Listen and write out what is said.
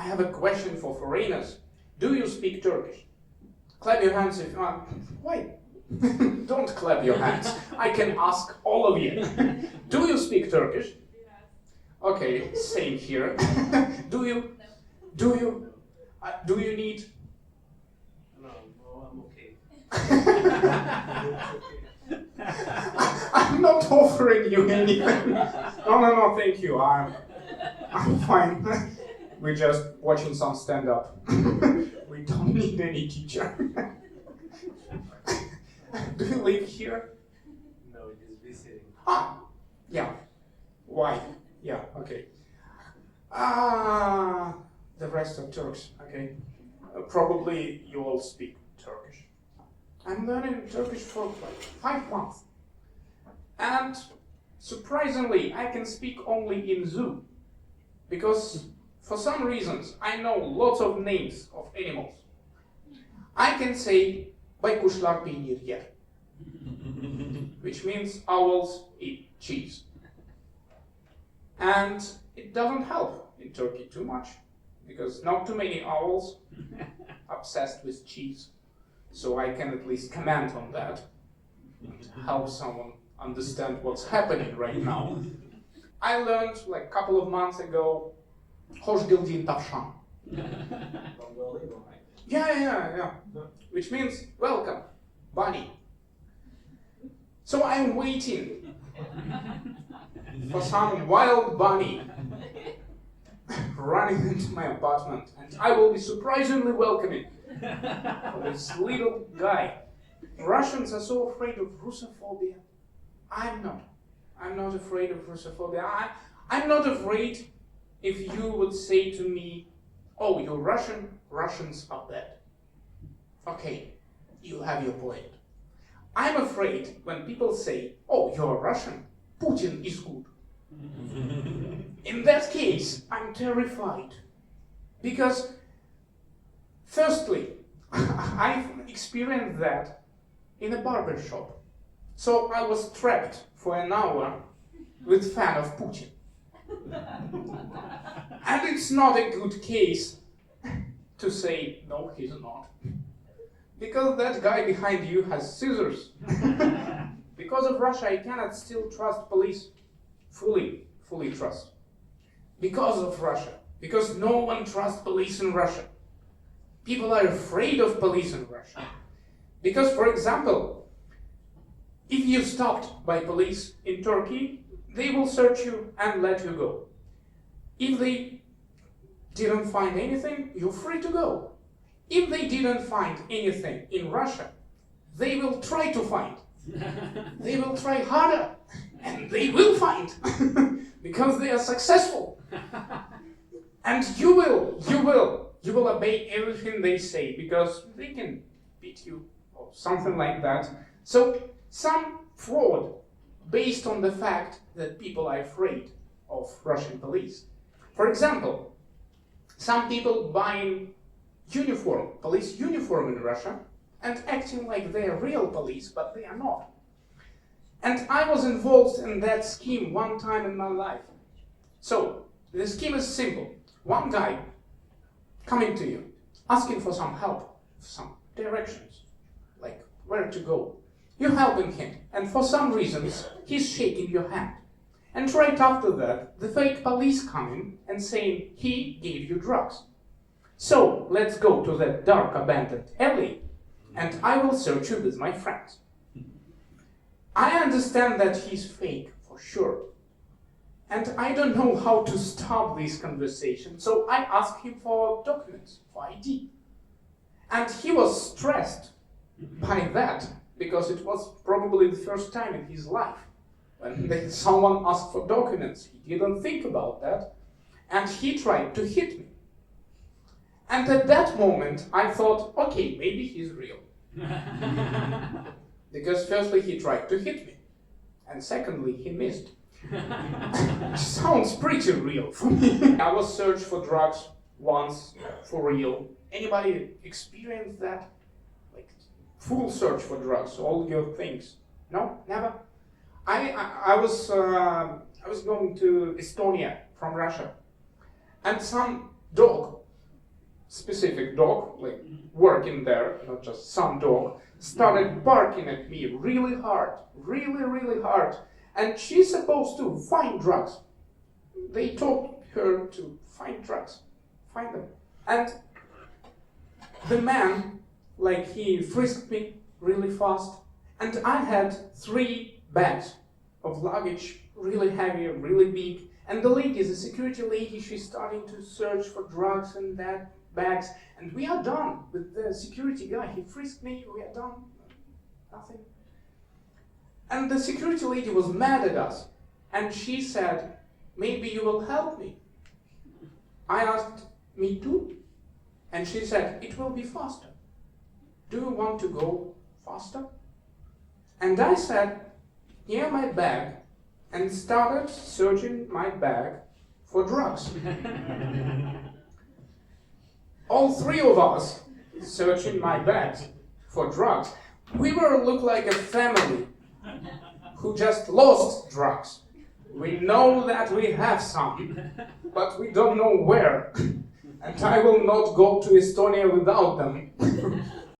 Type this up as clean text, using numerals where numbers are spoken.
have a question for foreigners. Do you speak Turkish? Clap your hands if you want. Why? Don't clap your hands. I can ask all of you. Do you speak Turkish? Yes. Okay, same here. Do you? No. Do you? Do you need? No, I'm okay. I'm not offering you anything. No, thank you. I'm fine. We're just watching some stand-up. We don't need any teacher. Do you live here? No, it is visiting. Yeah. Why? Yeah, okay. The rest are Turks, okay. Probably you all speak Turkish. I'm learning Turkish for like 5 months. And surprisingly, I can speak only in zoo. Because for some reasons, I know lots of names of animals. I can say, baykuşlar peynir yer. Which means owls eat cheese. And it doesn't help in Turkey too much, because not too many owls obsessed with cheese. So I can at least comment on that and help someone understand what's happening right now. I learned like a couple of months ago, hoş geldin tavşan. From Duolingo, right? Yeah. Which means welcome, bunny. So I'm waiting for some wild bunny running into my apartment, and I will be surprisingly welcoming for this little guy. Russians are so afraid of russophobia. I'm not. I'm not afraid of russophobia. I'm not afraid if you would say to me, oh, you're Russian, Russians are bad. Okay, you have your point. I'm afraid when people say, oh, you're Russian, Putin is good. In that case, I'm terrified. Because, firstly, I've experienced that in a barber shop. So I was trapped for an hour with fan of Putin. And it's not a good case to say, no, he's not. Because that guy behind you has scissors. Because of Russia, I cannot still trust police. Fully trust. Because of Russia. Because no one trusts police in Russia. People are afraid of police in Russia. Because, for example, if you're stopped by police in Turkey, they will search you and let you go. If they didn't find anything, you're free to go. If they didn't find anything in Russia, they will try to find. They will try harder, and they will find, because they are successful. And you will obey everything they say, because they can beat you or something like that. So some fraud based on the fact that people are afraid of Russian police. For example, some people buying police uniform in Russia, and acting like they are real police, but they are not. And I was involved in that scheme one time in my life. So, the scheme is simple. One guy coming to you, asking for some help, some directions, like where to go. You're helping him, and for some reasons, he's shaking your hand. And right after that, the fake police come in and saying he gave you drugs. So, let's go to that dark abandoned alley, and I will search you with my friends. I understand that he's fake, for sure. And I don't know how to stop this conversation, so I asked him for documents, for ID. And he was stressed by that, because it was probably the first time in his life when someone asked for documents. He didn't think about that, and he tried to hit me. And at that moment, I thought, okay, maybe he's real. Because firstly, he tried to hit me, and secondly, he missed. Sounds pretty real for me. I was searched for drugs once, for real. Anybody experienced that? Like, full search for drugs, all your things? No? Never? I was going to Estonia from Russia, and some dog specific dog, like working there, not just some dog, started barking at me really hard, really hard. And she's supposed to find drugs. They told her to find drugs, find them. And the man, like, he frisked me really fast, and I had 3 bags of luggage, really heavy, really big. And the lady, the security lady, she's starting to search for drugs in that bags. And we are done with the security guy. He frisked me, we are done. Nothing. And the security lady was mad at us. And she said, maybe you will help me. I asked, me too? And she said, it will be faster. Do you want to go faster? And I said, yeah, my bag, and started searching my bag for drugs. All 3 of us searching my bags for drugs. We look like a family who just lost drugs. We know that we have some, but we don't know where. And I will not go to Estonia without them.